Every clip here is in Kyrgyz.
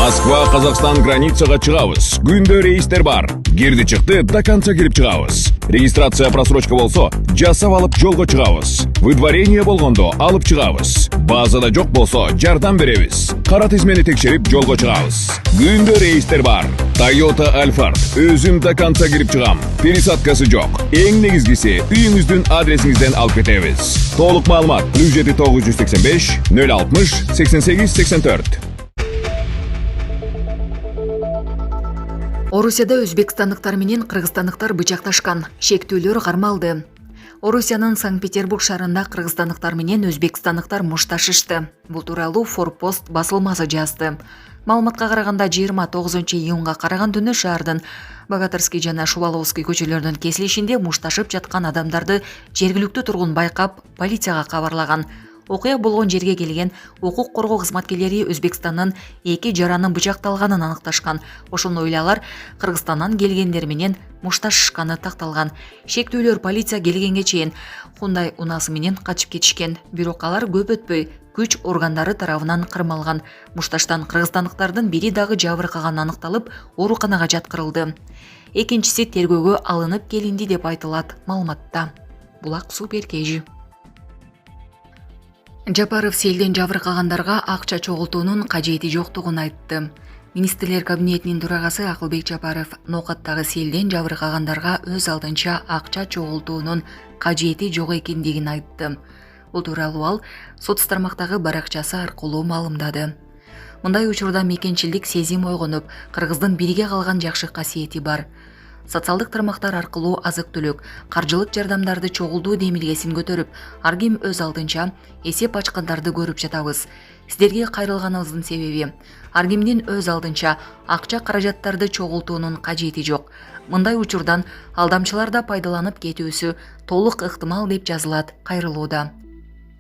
Москва, Қазақстан границаға чыгабыз. Күндө рейстер бар. Кирди чыкты, до конца кирип чыгабыз. Регистрация просрочка болсо, жасап алып жолго чыгабыз. Выдворение болгондо алып чыгабыз. Базада жок болсо, жардам беребиз. Кара тизмени текшерип жолго чыгабыз. Күндө рейстер бар. Toyota Alphard. Өзүм до конца кирип чыгам. Пересадкасы жок. Эң негизгиси, үйүңүздүн адресиңизден алып кетебиз. Толук маалымат 7 985 060 88 84. Орусияда өзбекстандыктар менен кыргызстандыктар бычакташкан, шектүүлөр кармалды. Орусиянын Санкт-Петербург шаарында кыргызстандыктар менен өзбекстандыктар мушташышты. Бул тууралуу Форпост басылмасы жазды. Маалыматка караганда 29-июнга караган түнү шаардын Богатырский жана Шуваловский көчөлөрүнүн кесилишинде мушташып жаткан адамдарды жергиликтүү тургун байкап, полицияга кабарлаган. Окуя болгон жерге келген укук коргоо кызматкерлери Өзбекстандын 2 жаранын бычакталганын аныкташкан. Ошондой эле алар Кыргызстандан келгендер менен мушташышканы такталган. Шектүүлөр полиция келгенге чейин Hyundai унасы менен качып кетишкен. Бирок алар көп өтпөй күч органдары тарабынан кырмалган. Мушташтан кыргызстандыктардын бири дагы жабыркаганы аныкталып, ооруканага жаткырылды. Экинчиси тергөөгө алынып келинди деп айтылат маалыматта. Булак Супер Кежи. Жапаров селден жабыркагандарга акча чогултуунун кажети жоктугун айтты. Министрлер кабинетинин төрагасы Акылбек Жапаров ноокаттагы селден жабыркагандарга өз алдынча акча чогултуунун кажети жок экендигин айтты. Бул тууралуу ал сот тармактагы баракчасы аркылуу маалымдады. Мындай учурда мекенчилдик сезим ойгонуп, кыргыздын бирге калган жакшы касиети бар. Социалдык тармактар аркылуу азык-түлүк, каржылык жардамдарды чогултуу демилгесин көтөрүп, ар ким өз алдынча эсеп ачкандарды көрүп жатабыз. Сиздерге кайрылганыбыздын себеби ар кимдин өз алдынча акча каражаттарды чогултуунун кажети жок. Мындай учурдан алдамчыларда пайдаланып кетүүсү толук ыктымал деп жазылат кайрылууда.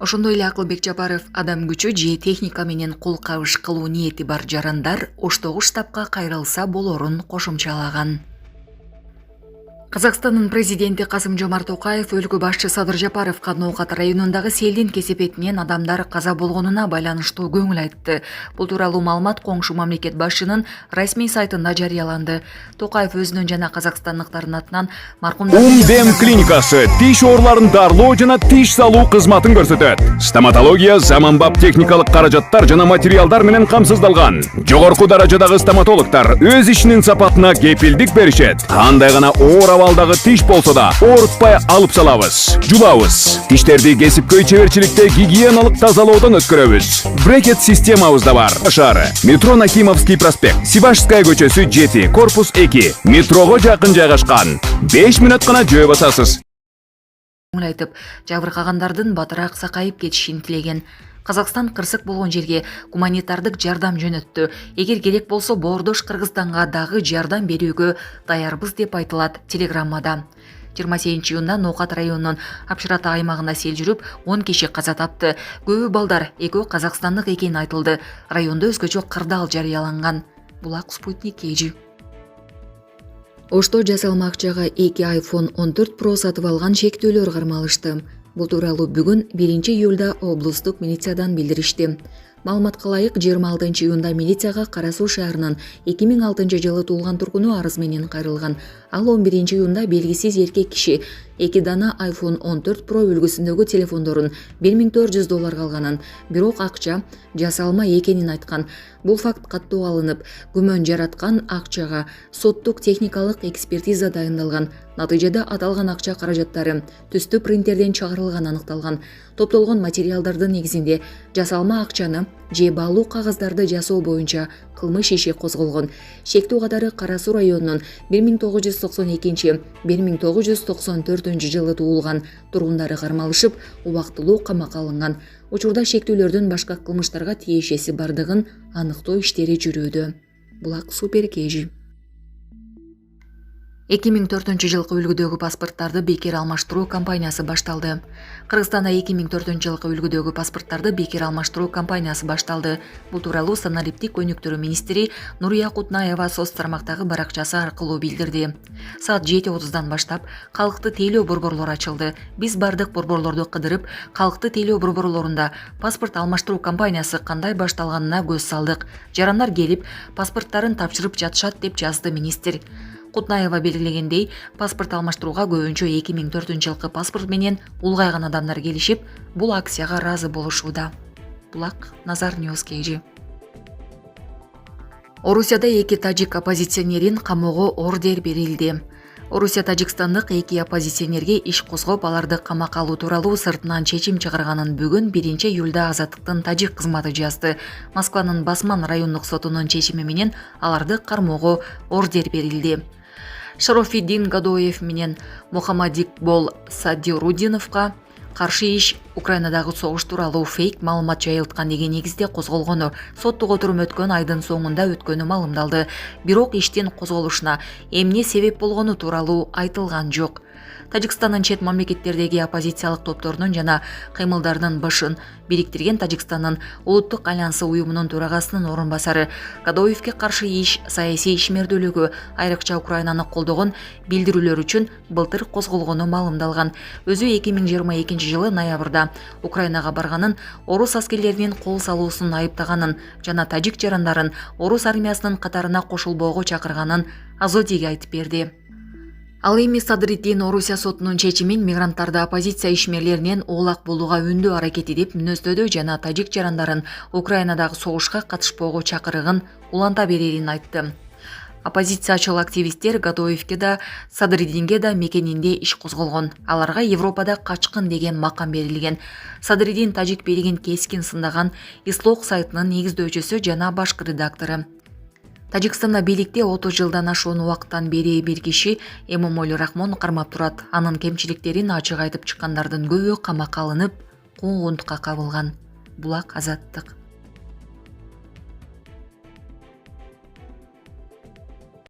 Ошондой эле Акылбек Жапаров адам күчү же техника менен кол кабыш кылуу ниети бар жарандар оштогуш тапка кайрылса болорун кошумчалаган. Казакстандын президенти Касым-Жомарт Токаев өлкө башчы Садыр Жапаровго Ноокат районундагы селдин кесепетинен адамдар каза болгонуна байланыштуу көңүл айтты. Бул тууралуу маалымат коңшу мамлекет башчынын расмий сайтында жарыяланды. Токаев өзүнүн жана казакстандыктардын атынан маркумдардын Дем клиникасы тиш ооруларын дарлоо жана тиш салуу кызматын көрсөтөт. Стоматология заманбап техникалык каражаттар жана материалдар менен камсыздалган. Жогорку даражадагы стоматологдор өз ишинин сапатына кепилдик беришет. Кандай гана оор абалдагы тиш болсо да оорутпай алып салабыз. Жулабыз. Тиштерди кесипкөй чеберчиликте гигиеналык тазалоодон өткөрөбүз. Брекет системабыз да бар. Шаары. Метро Накимовский проспект, Сибашская көчөсү 7, корпус 2. Метрого жакын жайгашкан. 5 мүнөт гана жөө басасыз. Айтып, жабыркагандардын батыраак сакайып кетишин тилеген. Казакстан кырсык болгон жерге гуманитардык жардам жөнөттү. Эгер керек болсо боордош Кыргызстанга дагы жардам берүүгө даярбыз деп айтылат телеграммада. 28-июнда Ноокат районунун Апшырата аймагында сел жүрүп, 10 киши каза тапты. Көбү балдар, экөө казакстандык экени айтылды. Райондо өзгөчө кырдаал жарыяланган. Булак Спутник Кежи. Ошто жасалма акчага 2 iPhone 14 Pro сатып алган шектүүлөр кармалышты. Бул тууралуу бүгүн 1-июлда облустук милициядан билдиришти. Маалыматка ылайык 26-июнда милицияга Кара Суу шаарынын 2006-жылы туулган тургуну арыз менен кайрылган. Ал 11-июнда белгисиз эркек киши 2 дана iPhone 14 Pro үлгүсүндөгү телефондорун $1400 алганын, бирок акча жасалма экенин айткан. Бул факт каттуу алынып, күмөн жараткан акчага соттук техникалык экспертиза дайындалган. Натыйжада аталган акча каражаттары түстүү принтерден чыгарылган аныкталган. Топтолгон материалдардын негизинде жасалма акчаны же баалуу кагаздарды жасоо боюнча кылмыш иши козголгон. Шектүү катары Кара Суу районунун 1992-1994 жылы туулган тургундары кармалышып, убактылуу камакка алынган. Учурда шектүүлөрдүн башка кылмыштарга тиешеси бардыгын аныктоо иштери жүрүүдө. Булак Супер Кежи. 2004 жылкы үлгүдөгү паспорттарды бекер алмаштыруу кампаниясы башталды. Кыргызстанда 2004 жылкы үлгүдөгү паспорттарды бекер алмаштыруу кампаниясы башталды. Бул тууралуу Санариптик өнүктүрүү министри Нурия Кутнаева соц тармактагы баракчасы аркылуу билдирди. Саат 7:30дан баштап калкты тейлөө борборлору ачылды. Биз бардык борборлорду кыдырып, калкты тейлөө борборлорунда паспорт алмаштыруу кампаниясы кандай башталганына көз салдык. Жарандар келип, паспорттарын тапшырып жатышат деп жазды министр. Кутнаева белгилегендей, паспорт алмаштырууга көбүнчө 2004 жылкы паспорт менен улгайган адамдар келишип, бул акцияга ыраазы болушууда. Булак Назар Ньюс KG. Орусияда 2 тажик оппозиционерин камоого ордер берилди. Орусия тажикстандык 2 оппозиционерге иш козгоп, аларды камакка алуу тууралуу сыртынан чечим чыгарганын бүгүн 1-июлда Азаттыктын тажик кызматы жазды. Москванын Басман райондук сотунун чечими менен аларды кармоого ордер берилди. Шарофиддин Гадоев менен Мухаммадикбол Садирудиновго каршы иш Украинадагы согуш тууралуу фейк маалымат жайылткан деген негизде козголгону соттук отурум өткөн айдын соңунда өткөнү маалымдалды. Бирок иштин козголушуна эмне себеп болгону тууралуу айтылган жок. Тажикстандын чет мамлекеттердеги оппозициялык топторунун жана кыймылдарынын башын бириктирген Тажикстандын улуттук альянсы уюмунун төрагасынын орун басары Гадоевке каршы иш саясий ишмердүүлүгү, айрыкча Украинаны колдогон билдирүүлөр үчүн былтыр козголгону маалымдалган. Өзү 2022 жылы ноябрда Украинага барганын, орус аскерлеринин кол салуусун айыптаганын жана тажик жарандарын орус армиясынын катарына кошулбоого чакырганын Азодиге айтып берди. Ал эми Садриддин Орусия сотунун чечимин мигранттарды оппозиция ишмерлеринен оолак болууга үндөө аракети деп мүнөздөдү жана тажик жарандарын Украинадагы согушка катышпоого чакырыгын уланта берерин айтты. Оппозициячыл активисттер Гадоевке да, Садриддинге да мекенинде иш козголгон. Аларга Европада качкын деген макам берилген. Садриддин тажик бийлигин кескин сындаган Ислок сайтынын негиздөөчүсү жана башкы редактору. Тажикстанда бийликте 30 жылдан ашуун убакыттан бери бир киши Эмомоли Рахмон кармап турат. Анын кемчиликтерин ачык айтып чыккандардын көбү камакка алынып, куугунтукка кабылган. Булак Азаттык.